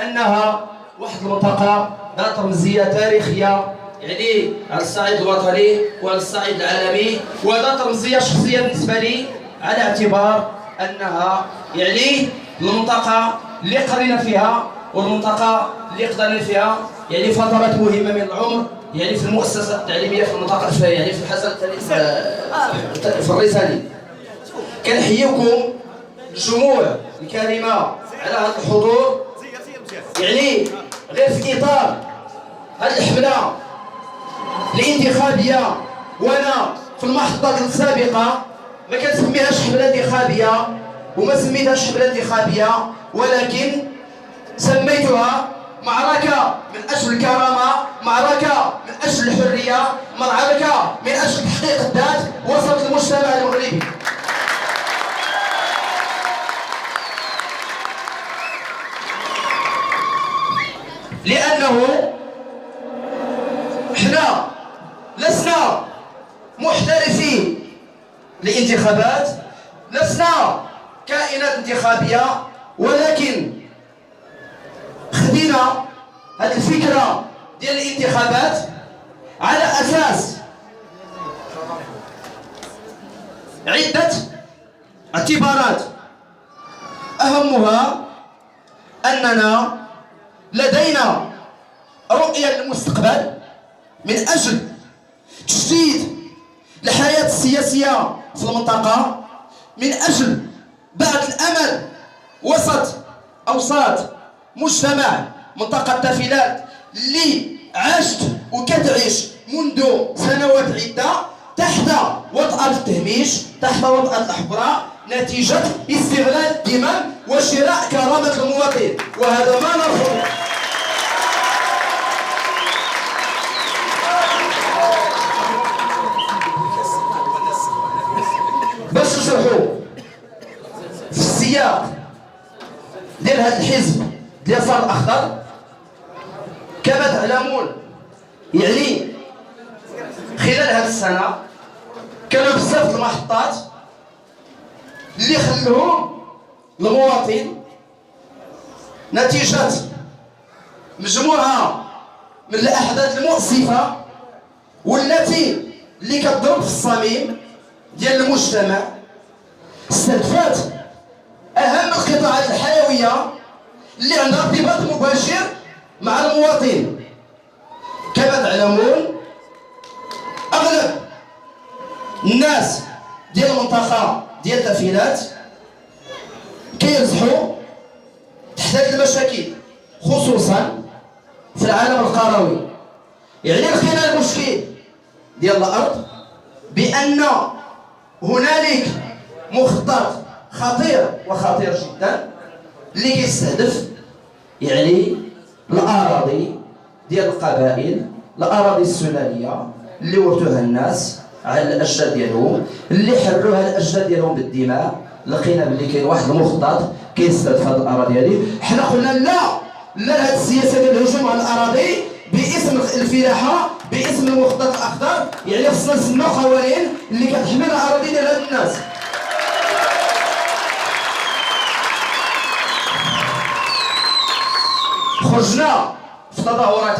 أنها واحد المنطقة ذات رمزية تاريخية، يعني على الصعيد الوطني وعلى الصعيد العالمي، وذات رمزية شخصية بالنسبة لي على اعتبار أنها يعني المنطقة اللي قرينا فيها والمنطقة اللي قضينا فيها يعني فترات مهمة من العمر، يعني في المؤسسة التعليمية في المنطقة يعني في الحسن في الرسالي. كنحييكم الجموع الكريمة على هذا الحضور، يعني غير في إطار هذه الحفلة الانتخابية. وأنا في المحطة السابقة ما كنسميهاش حفلة انتخابية وما سميتهاش حفلة انتخابية، ولكن سميتها معركة من أجل الكرامة، معركة من أجل الحرية، معركة من أجل تحقيق الذات وسط المجتمع المغربي. لأنه احنا لسنا محترفين للانتخابات، لسنا كائنات انتخابية، ولكن خدينا هذه الفكرة ديال الانتخابات على أساس عدة اعتبارات، أهمها أننا لدينا رؤية للمستقبل من أجل تجديد الحياة السياسية في المنطقة، من أجل بعث الأمل وسط أوساط مجتمع منطقة التافلات اللي عاشت وكتعيش منذ سنوات عدة تحت وطأة التهميش، تحت وطأة الحقرة، نتيجة استغلال الدماء وشراء كرامة المواطن، وهذا ما نرفضه. باش نشرحوا في السياق ديال هذا الحزب ديال اليسار الأخضر، كما تعلمون يعني خلال هذه السنة كانوا بزاف المحطات اللي خلوهم المواطن نتيجة مجموعة من الأحداث المؤسفة والتي اللي كتضرب في الصميم ديال المجتمع، استهدفت أهم القطاعات الحيوية اللي عندها ارتباط مباشر مع المواطن. كما تعلمون أغلب الناس ديال المنطقة ديال التافلات كيرزحوا تحت هذه المشاكل، خصوصا في العالم القروي. يعني لقينا المشكل ديال الأرض بأن هنالك مخطط خطير وخطير جدا اللي كيستهدف يعني الأراضي ديال القبائل، الأراضي السلالية اللي ورثوها الناس على الأجداد ديالهم، اللي حروها الأجداد ديالهم بالدماء. لقينا باللي كاين واحد المخطط كيستهدف هذه الأراضي هذه. حنا قلنا لا لهذه السياسة ديال الهجوم على الأراضي باسم الفلاحة، باسم المخطط الأخضر. يعني خصنا نسناو قوانين اللي كتحمي الأراضي ديال هاد الناس. خرجنا في تظاهرات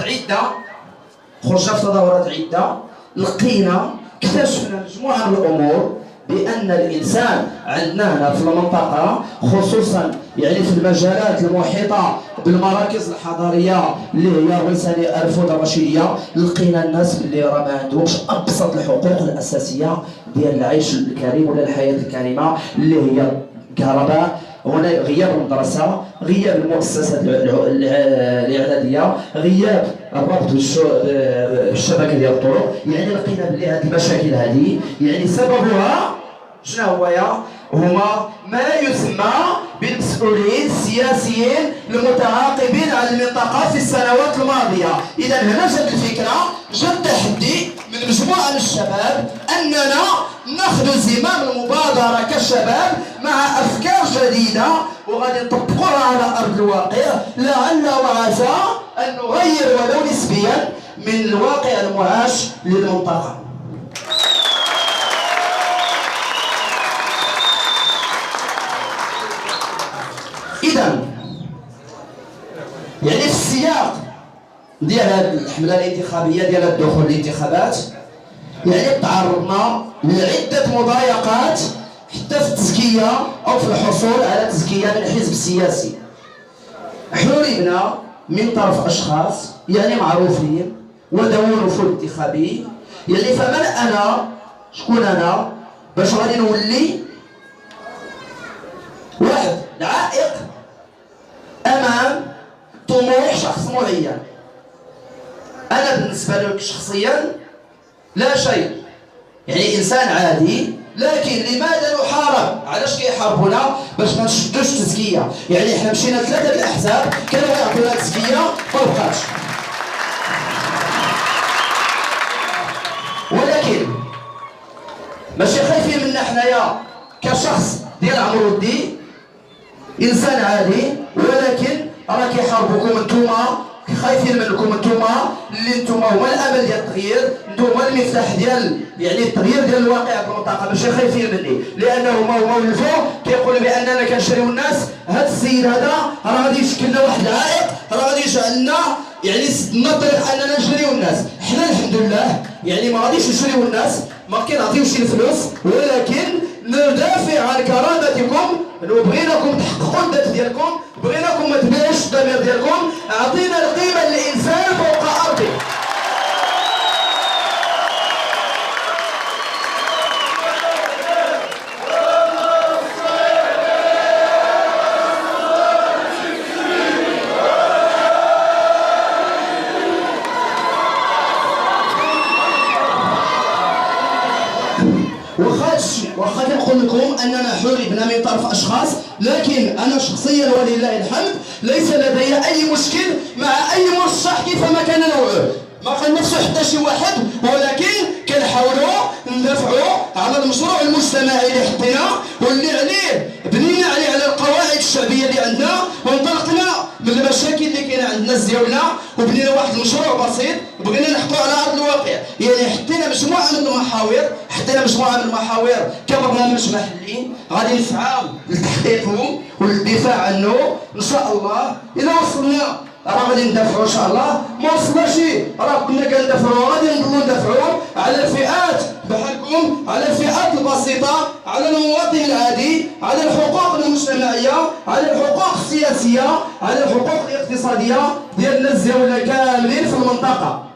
عدة، لقينا اكتشفنا مجموعة من الأمور بأن الإنسان عندنا هنا في المنطقة، خصوصا يعني في المجالات المحيطة بالمراكز الحضارية اللي هي الرسالة الفوضى الرشيدية، لقينا الناس اللي راه ما عندهمش أبسط الحقوق الأساسية ديال العيش الكريم ولا الحياة الكريمة، اللي هي الكهرباء، هنا غياب المدرسة، غياب المؤسسات الإعدادية، غياب الربط بالشبكة ديال الطرق. يعني لقينا بلي هذه المشاكل هذه يعني سببها شنو هو؟ هما ما يسمى بالمسؤولين السياسيين المتعاقبين على المنطقة في السنوات الماضية. إذا هنا جات الفكرة، جا التحدي من مجموعة من الشباب أننا ناخذ زمام المبادرة كشباب مع أفكار جديدة وغادي نطبقوها على أرض الواقع، لعل وعسى أن نغير ولو نسبيا من الواقع المعاش للمنطقة. إذا يعني في السياق ديال هذه الحمله الانتخابيه ديال الدخول للانتخابات يعني تعرضنا لعده مضايقات حتى في التزكيه او في الحصول على تزكيه من حزب سياسي. حوربنا من طرف اشخاص يعني معروفين وذوي نفوذ انتخابي. يعني فمن انا شكون انا باش غادي نولي واحد العائق امام طموح شخص معين؟ انا بالنسبه لك شخصيا لا شيء، يعني انسان عادي، لكن لماذا نحارب؟ علاش كيحاربونا؟ باش ما نشدوش تزكيه. يعني احنا مشينا ثلاثه الاحزاب كانوا يعطونا تزكيه ما بقاتش، ولكن ماشي خايفين منا حنايا كشخص ديال عمرو الدين انسان عادي، ولكن راه كيحاربوكم نتوما، خايفين منكم نتوما اللي نتوما هما الامل ديال التغيير، نتوما المفتاح ديال يعني التغيير ديال الواقع في المنطقه. ماشي خايفين مني لانه هما ولفوا كيقولوا باننا كنشريو الناس. هذا السيد هذا راه غادي يشكل لنا واحد العائق، راه غادي يجعلنا يعني سدنا الطريق اننا نشريو الناس. حنا الحمد لله يعني ما غاديش نشريو الناس، ما كنعطيوش الفلوس، ولكن ندافع عن كرامتكم وبغيناكم تحققوا الذات ديالكم، بغيناكم ما تبيعوش الضمير ديالكم. اعطينا القيمه للانسان فوق ارضه. واخا كنقول لكم اننا حوربنا من طرف اشخاص، لكن انا شخصيا ولله الحمد ليس لدي اي مشكل مع اي مرشح كيفما كان نوعه، ما كنفسو حتى شي واحد، ولكن كنحاولوا ندافعوا على المشروع المجتمعي اللي حطينا واللي عليه بنينا عليه على القواعد الشعبيه اللي عندنا، وانطلقنا من المشاكل اللي كاينه عند الناس ديالنا وبنينا واحد المشروع بسيط بغينا نحطوه على ارض الواقع. يعني حطينا مجموعه من المحاور كبرنامج محلي غادي نسعاو لتحقيقه وللدفاع عنه ان شاء الله. اذا وصلنا راه غادي ندافعوا ان شاء الله، ما وصلناش راه كنا كندافعوا، غادي نضلوا ندافعوا على الفئات بحالكم، على الفئات البسيطه، على المواطن العادي، على الحقوق المجتمعيه، على الحقوق السياسيه، على الحقوق الاقتصاديه ديال الناس ديالنا كاملين في المنطقه.